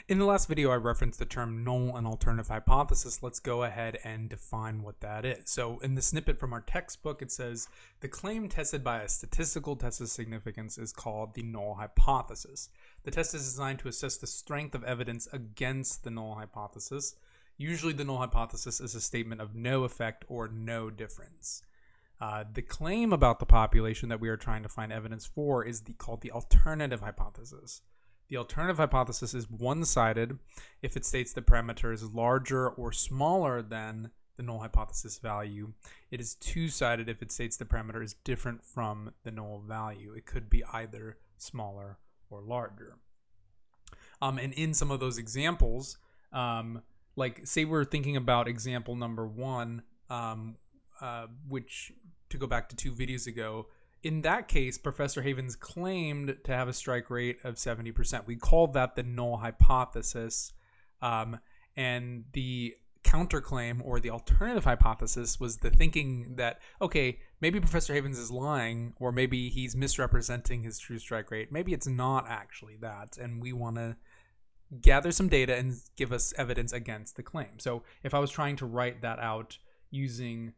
In the last video, I referenced the term null and alternative hypothesis. Let's go ahead and define what that is. So in the snippet from our textbook, it says the claim tested by a statistical test of significance is called the null hypothesis. The test is designed to assess the strength of evidence against the null hypothesis. Usually the null hypothesis is a statement of no effect or no difference. The claim about the population that we are trying to find evidence for is called the alternative hypothesis. The alternative hypothesis is one-sided if it states the parameter is larger or smaller than the null hypothesis value. It is two-sided if it states the parameter is different from the null value. It could be either smaller or larger. And in some of those examples, like say we're thinking about example number 1, which, to go back to 2 videos ago, in that case, Professor Havens claimed to have a strike rate of 70%. We called that the null hypothesis. And the counterclaim, or the alternative hypothesis, was the thinking that, okay, maybe Professor Havens is lying, or maybe he's misrepresenting his true strike rate. Maybe it's not actually that, and we want to gather some data and give us evidence against the claim. So if I was trying to write that out using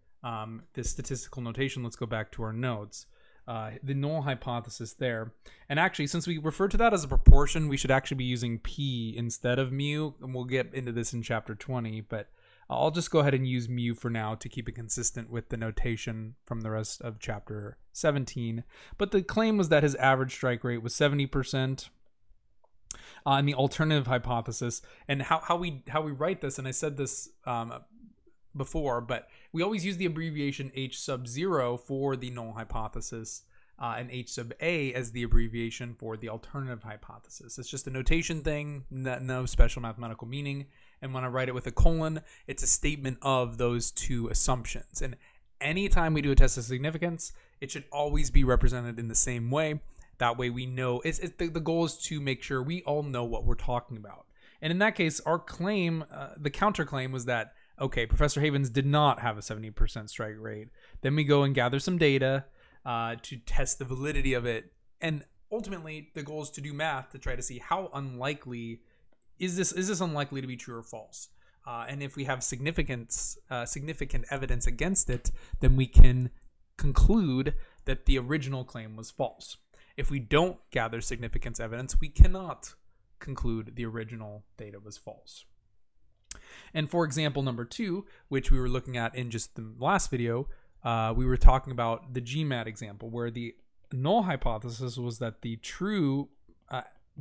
this statistical notation, let's go back to our notes. The null hypothesis there. And actually, since we refer to that as a proportion, we should actually be using P instead of mu. And we'll get into this in chapter 20, but I'll just go ahead and use mu for now to keep it consistent with the notation from the rest of chapter 17. But the claim was that his average strike rate was 70%. And the alternative hypothesis, and how we write this, and I said this before, but we always use the abbreviation H sub 0 for the null hypothesis, and H sub A as the abbreviation for the alternative hypothesis. It's just a notation thing, no special mathematical meaning. And when I write it with a colon, it's a statement of those two assumptions. And anytime we do a test of significance, it should always be represented in the same way. That way we know, the goal is to make sure we all know what we're talking about. And in that case, our claim, the counterclaim was that, okay, Professor Havens did not have a 70% strike rate. Then we go and gather some data to test the validity of it. And ultimately, the goal is to do math to try to see how unlikely is this unlikely to be true or false. And if we have significant evidence against it, then we can conclude that the original claim was false. If we don't gather significance evidence, we cannot conclude the original data was false. And for example number 2, which we were looking at in just the last video, we were talking about the GMAT example, where the null hypothesis was that the true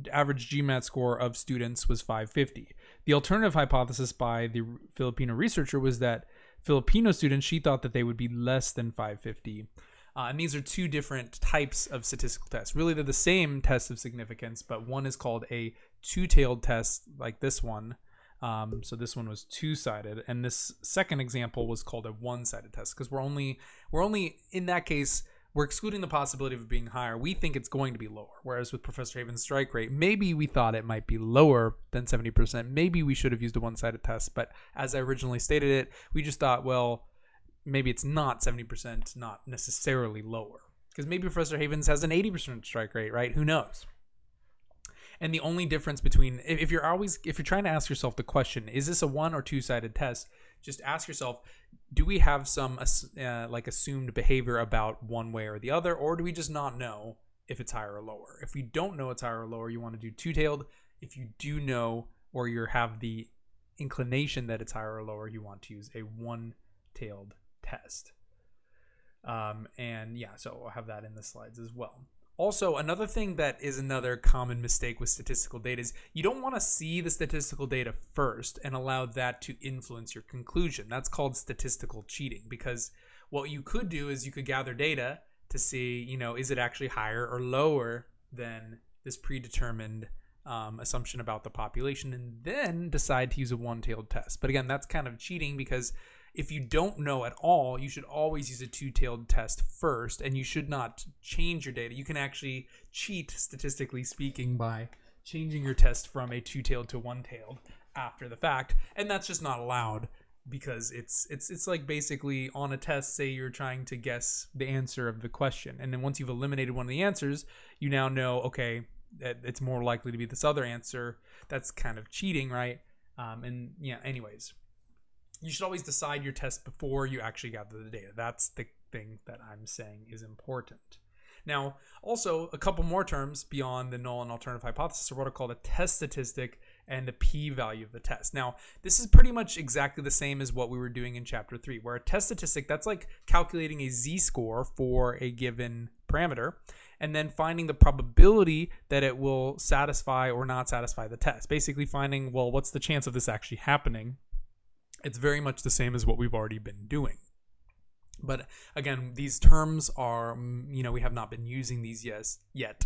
average GMAT score of students was 550. The alternative hypothesis by the Filipino researcher was that Filipino students, she thought that they would be less than 550. And these are 2 different types of statistical tests. Really, they're the same test of significance, but one is called a two-tailed test, like this one. So this one was two-sided, and this second example was called a one-sided test, because we're only in that case, we're excluding the possibility of it being higher. We think it's going to be lower. Whereas with Professor Havens' strike rate, maybe we thought it might be lower than 70%. Maybe we should have used a one-sided test, but as I originally stated it, we just thought, well, maybe it's not 70%, not necessarily lower, because maybe Professor Havens has an 80% strike rate, right? Who knows? And the only difference between, if you're trying to ask yourself the question, is this a one or two-sided test? Just ask yourself, do we have some like assumed behavior about one way or the other, or do we just not know if it's higher or lower? If we don't know it's higher or lower, you want to do two-tailed. If you do know, or you have the inclination that it's higher or lower, you want to use a one-tailed test. And yeah, so I'll have that in the slides as well. Also, another thing that is another common mistake with statistical data is you don't want to see the statistical data first and allow that to influence your conclusion. That's called statistical cheating, because what you could do is you could gather data to see, is it actually higher or lower than this predetermined assumption about the population, and then decide to use a one-tailed test. But again, that's kind of cheating, because if you don't know at all, you should always use a two-tailed test first, and you should not change your data. You can actually cheat, statistically speaking, by changing your test from a two-tailed to one-tailed after the fact, and that's just not allowed, because it's like basically on a test, say you're trying to guess the answer of the question, and then once you've eliminated one of the answers, you now know, okay, it's more likely to be this other answer. That's kind of cheating, right? And yeah, anyways, you should always decide your test before you actually gather the data. That's the thing that I'm saying is important. Now, also, a couple more terms beyond the null and alternative hypothesis are what are called a test statistic and the p-value of the test. Now, this is pretty much exactly the same as what we were doing in chapter 3, where a test statistic, that's like calculating a z-score for a given parameter and then finding the probability that it will satisfy or not satisfy the test. Basically finding, well, what's the chance of this actually happening? It's very much the same as what we've already been doing. But again, these terms are, we have not been using these yet.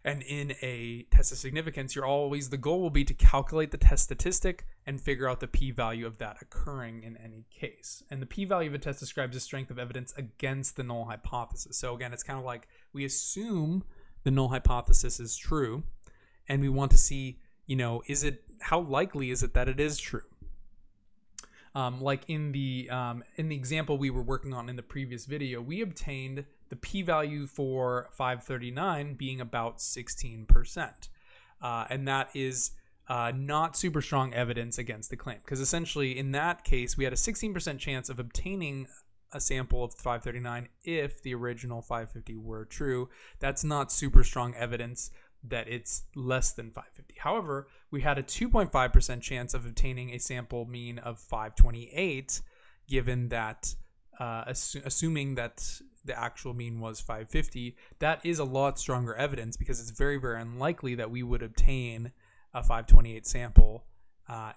And in a test of significance, the goal will be to calculate the test statistic and figure out the p-value of that occurring in any case. And the p-value of a test describes the strength of evidence against the null hypothesis. So again, it's kind of like we assume the null hypothesis is true, and we want to see, how likely is it that it is true? Like in the example we were working on in the previous video, we obtained the p-value for 539 being about 16%. And that is not super strong evidence against the claim, because essentially in that case, we had a 16% chance of obtaining a sample of 539 if the original 550 were true. That's not super strong evidence that it's less than 550. However, we had a 2.5% chance of obtaining a sample mean of 528, given that, assuming that the actual mean was 550, that is a lot stronger evidence because it's very, very unlikely that we would obtain a 528 sample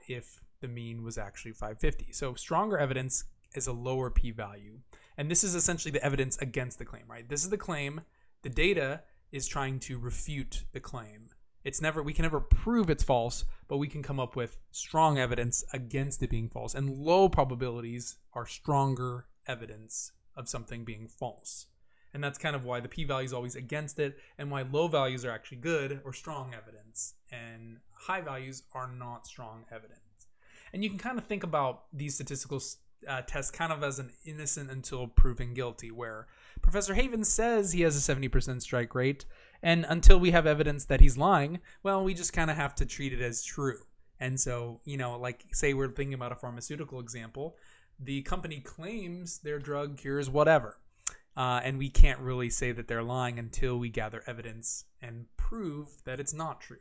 if the mean was actually 550. So stronger evidence is a lower p-value. And this is essentially the evidence against the claim, right? This is the claim. The data is trying to refute the claim. We can never prove it's false, but we can come up with strong evidence against it being false. And low probabilities are stronger evidence of something being false. And that's kind of why the p-value is always against it, and why low values are actually good or strong evidence, and high values are not strong evidence. And you can kind of think about these statistical tests kind of as an innocent until proven guilty, where Professor Havens says he has a 70% strike rate, and until we have evidence that he's lying, well, we just kind of have to treat it as true. And so, like say we're thinking about a pharmaceutical example, the company claims their drug cures whatever, and we can't really say that they're lying until we gather evidence and prove that it's not true.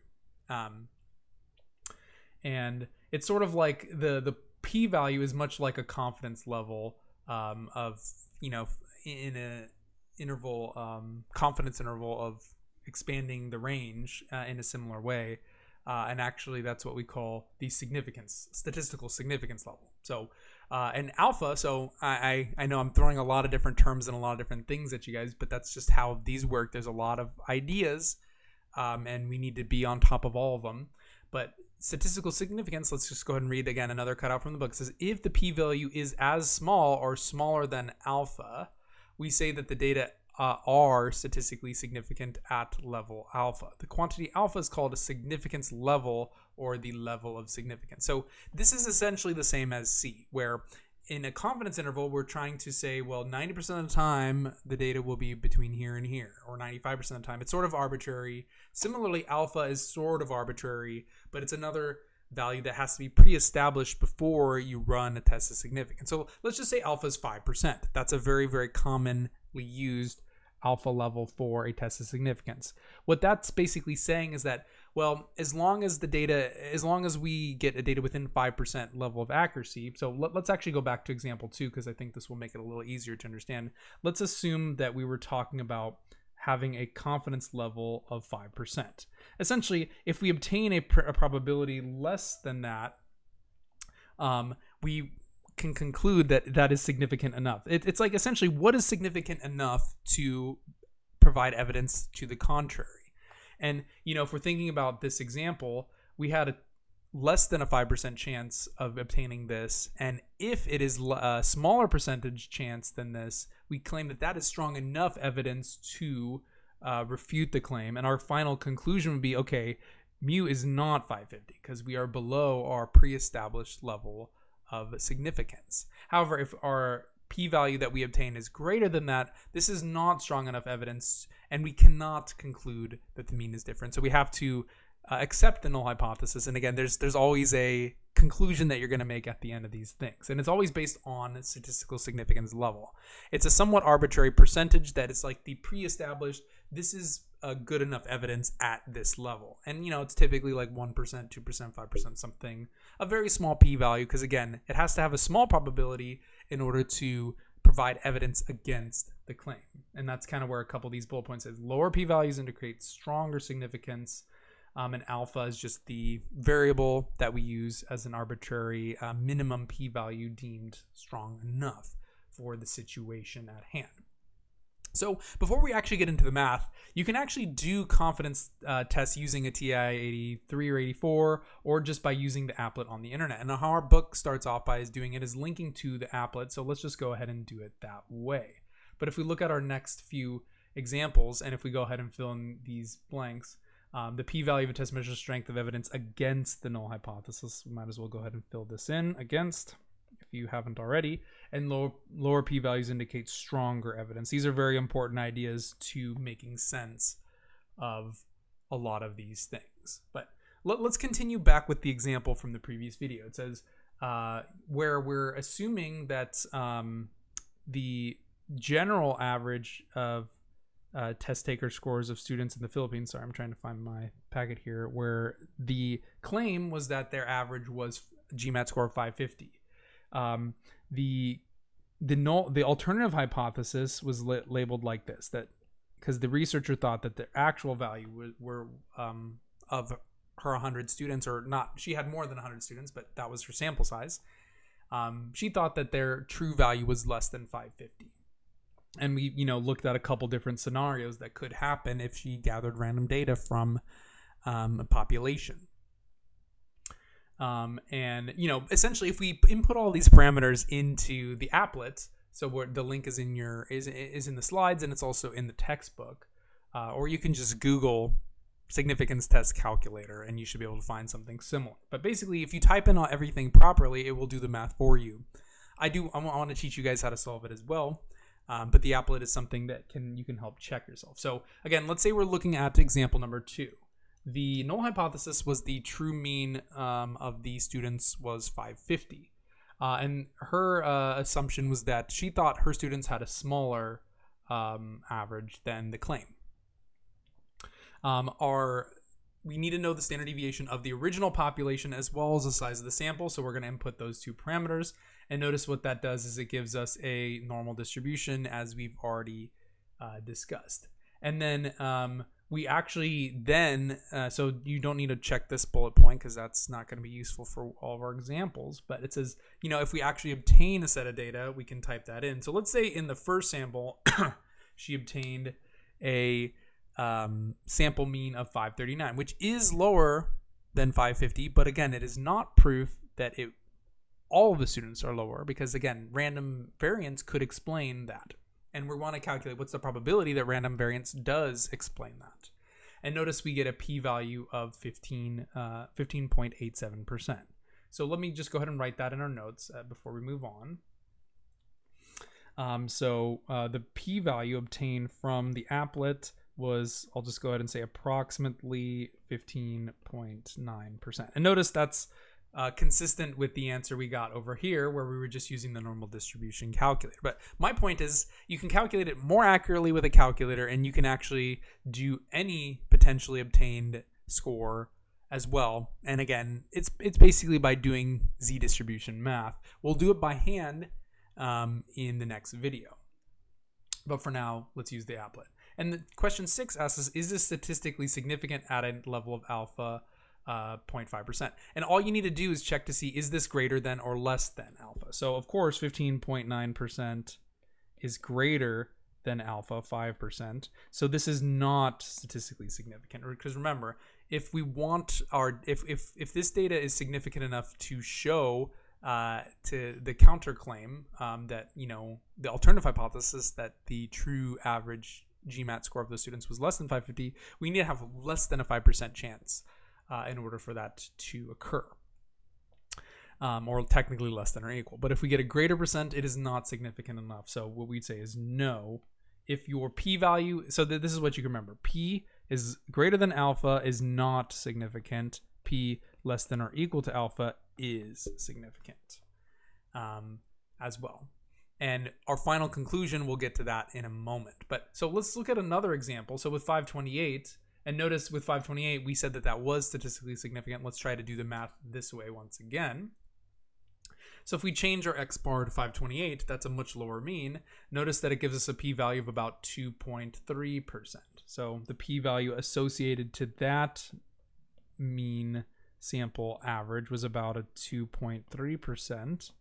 And it's sort of like the p-value is much like a confidence level of, in a confidence interval of expanding the range in a similar way. And actually that's what we call the statistical significance level. So, and alpha, so I know I'm throwing a lot of different terms and a lot of different things at you guys, but that's just how these work. There's a lot of ideas, and we need to be on top of all of them. But statistical significance, let's just go ahead and read again another cutout from the book. It says, if the p-value is as small or smaller than alpha, we say that the data are statistically significant at level alpha. The quantity alpha is called a significance level, or the level of significance. So this is essentially the same as C, where in a confidence interval, we're trying to say, well, 90% of the time, the data will be between here and here, or 95% of the time. It's sort of arbitrary. Similarly, alpha is sort of arbitrary, but it's another value that has to be pre-established before you run a test of significance. So let's just say alpha is 5%. That's a very, very commonly used alpha level for a test of significance. What that's basically saying is that, well, as long as we get a data within 5% level of accuracy, so let's actually go back to example 2, because I think this will make it a little easier to understand. Let's assume that we were talking about having a confidence level of 5%. Essentially, if we obtain a probability less than that, we can conclude that that is significant enough. It's like essentially what is significant enough to provide evidence to the contrary. And, if we're thinking about this example, we had a less than a 5% chance of obtaining this. And if it is a smaller percentage chance than this, we claim that that is strong enough evidence to refute the claim. And our final conclusion would be, okay, mu is not 550 because we are below our pre-established level of significance. However, if our p-value that we obtain is greater than that, this is not strong enough evidence, and we cannot conclude that the mean is different. So we have to accept the null hypothesis. And again, there's always a conclusion that you're going to make at the end of these things, and it's always based on statistical significance level. It's a somewhat arbitrary percentage that is like the pre-established, this is a good enough evidence at this level, and it's typically like 1%, 2%, 5%, something, a very small p-value, because again, it has to have a small probability in order to provide evidence against the claim. And that's kind of where a couple of these bullet points says lower p-values indicate stronger significance. And alpha is just the variable that we use as an arbitrary minimum p-value deemed strong enough for the situation at hand. So before we actually get into the math, you can actually do confidence tests using a TI-83 or 84, or just by using the applet on the internet. And how our book starts off by doing it is linking to the applet. So let's just go ahead and do it that way. But if we look at our next few examples, and if we go ahead and fill in these blanks, the p-value of a test measures strength of evidence against the null hypothesis. We might as well go ahead and fill this in, against, if you haven't already. And lower p-values indicate stronger evidence. These are very important ideas to making sense of a lot of these things. But let's continue back with the example from the previous video. It says where we're assuming that the general average of test taker scores of students in the Philippines. Sorry, I'm trying to find my packet here, where the claim was that their average was GMAT score of 550. The alternative hypothesis was labeled like this, that because the researcher thought that the actual value were of her 100 students, or not, she had more than 100 students, but that was her sample size. She thought that their true value was less than 550. And we, looked at a couple different scenarios that could happen if she gathered random data from a population. And essentially, if we input all these parameters into the applet, so where the link is in is in the slides, and it's also in the textbook, or you can just Google significance test calculator, and you should be able to find something similar. But basically, if you type in everything properly, it will do the math for you. I want to teach you guys how to solve it as well. But the applet is something that you can help check yourself. So again, let's say we're looking at example number 2. The null hypothesis was the true mean of the students was 550. And her assumption was that she thought her students had a smaller average than the claim. We need to know the standard deviation of the original population as well as the size of the sample. So we're going to input those two parameters. And notice what that does is it gives us a normal distribution, as we've already discussed. And then we actually then, so you don't need to check this bullet point because that's not going to be useful for all of our examples. But it says, if we actually obtain a set of data, we can type that in. So let's say in the first sample, she obtained a sample mean of 539, which is lower than 550. But again, it is not proof that all of the students are lower, because again, random variance could explain that. And we want to calculate what's the probability that random variance does explain that. And notice we get a p-value of 15.87%. So let me just go ahead and write that in our notes before we move on. The p-value obtained from the applet was, I'll just go ahead and say approximately 15.9%. And notice that's consistent with the answer we got over here, where we were just using the normal distribution calculator. But my point is, you can calculate it more accurately with a calculator, and you can actually do any potentially obtained score as well. And again, it's basically by doing z-distribution math. We'll do it by hand in the next video. But for now, let's use the applet. And the question 6 asks us, is this statistically significant at a level of alpha 0.5%? And all you need to do is check to see, is this greater than or less than alpha? So of course 15.9% is greater than alpha 5%. So this is not statistically significant, because remember, if we want if this data is significant enough to show to the counterclaim that the alternative hypothesis that the true average GMAT score of the students was less than 550, we need to have less than a 5% chance in order for that to occur. or technically less than or equal. But if we get a greater percent, it is not significant enough. So what we'd say is no. If your p-value, so this is what you can remember. P is greater than alpha is not significant. P less than or equal to alpha is significant as well. And our final conclusion, we'll get to that in a moment. But so let's look at another example. So with 528, and notice with 528, we said that that was statistically significant. Let's try to do the math this way once again. So if we change our x bar to 528, that's a much lower mean. Notice that it gives us a p-value of about 2.3%. So the p-value associated to that mean sample average was about a 2.3%.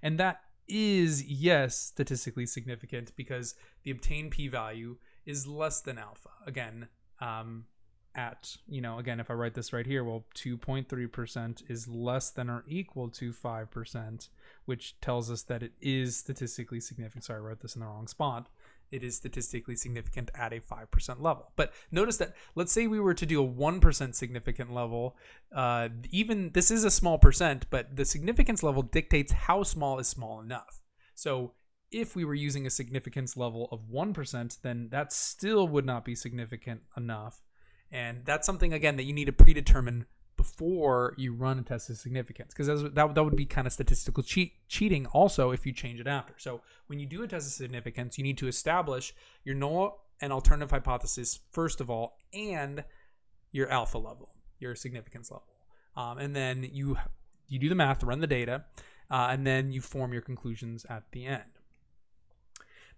And that is, yes, statistically significant because the obtained p-value is less than alpha. Again, again, if I write this right here, well, 2.3% is less than or equal to 5%, which tells us that it is statistically significant. Sorry, I wrote this in the wrong spot. It is statistically significant at a 5% level. But notice that, let's say we were to do a 1% significant level, even this is a small percent, but the significance level dictates how small is small enough. So if we were using a significance level of 1%, then that still would not be significant enough. And that's something, again, that you need to predetermine before you run a test of significance, because that would be kind of statistical cheating also if you change it after. So when you do a test of significance, you need to establish your null and alternative hypothesis first of all, and your alpha level, your significance level. And then you do the math, run the data, and then you form your conclusions at the end.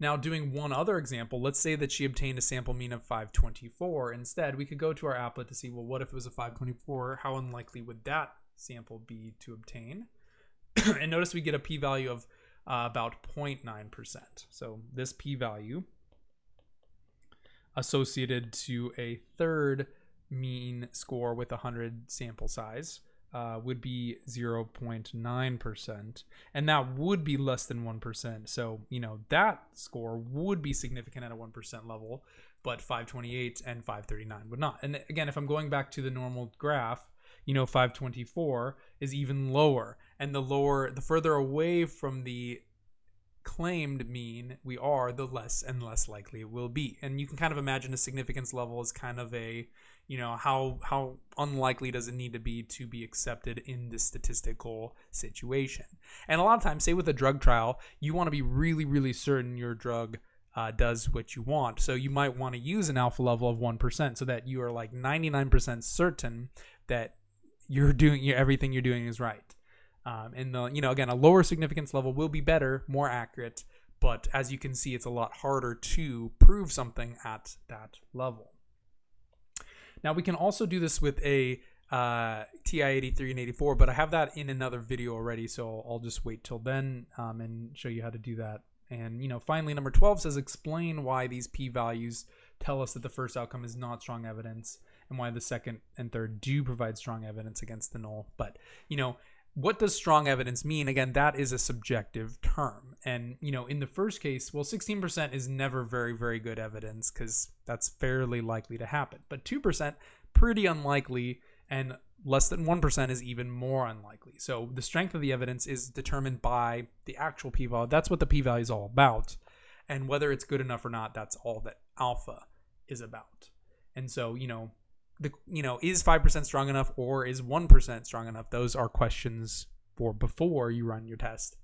Now, doing one other example, let's say that she obtained a sample mean of 524. Instead, we could go to our applet to see, well, what if it was a 524? How unlikely would that sample be to obtain? And notice we get a p-value of about 0.9%. So this p-value associated to a third mean score with 100 sample size would be 0.9%, and that would be less than 1%. So, that score would be significant at a 1% level, but 528 and 539 would not. And again, if I'm going back to the normal graph, 524 is even lower, and the further away from the claimed mean we are, the less and less likely it will be. And you can kind of imagine a significance level as kind of a, how unlikely does it need to be accepted in this statistical situation. And a lot of times, say with a drug trial, you want to be really, really certain your drug does what you want. So you might want to use an alpha level of 1% so that you are like 99% certain that everything you're doing is right. And again, a lower significance level will be better, more accurate, but as you can see, it's a lot harder to prove something at that level. Now, we can also do this with a TI-83 and 84, but I have that in another video already, so I'll just wait till then and show you how to do that. And, finally, number 12 says explain why these p-values tell us that the first outcome is not strong evidence and why the second and third do provide strong evidence against the null. But, what does strong evidence mean? Again, that is a subjective term. And, in the first case, well, 16% is never very, very good evidence because that's fairly likely to happen. But 2%, pretty unlikely, and less than 1% is even more unlikely. So the strength of the evidence is determined by the actual p-value. That's what the p-value is all about. And whether it's good enough or not, that's all that alpha is about. And so, is 5% strong enough or is 1% strong enough? Those are questions for before you run your test.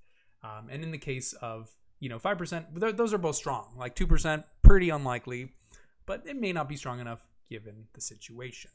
And in the case of, 5%, those are both strong. Like 2%, pretty unlikely, but it may not be strong enough given the situation.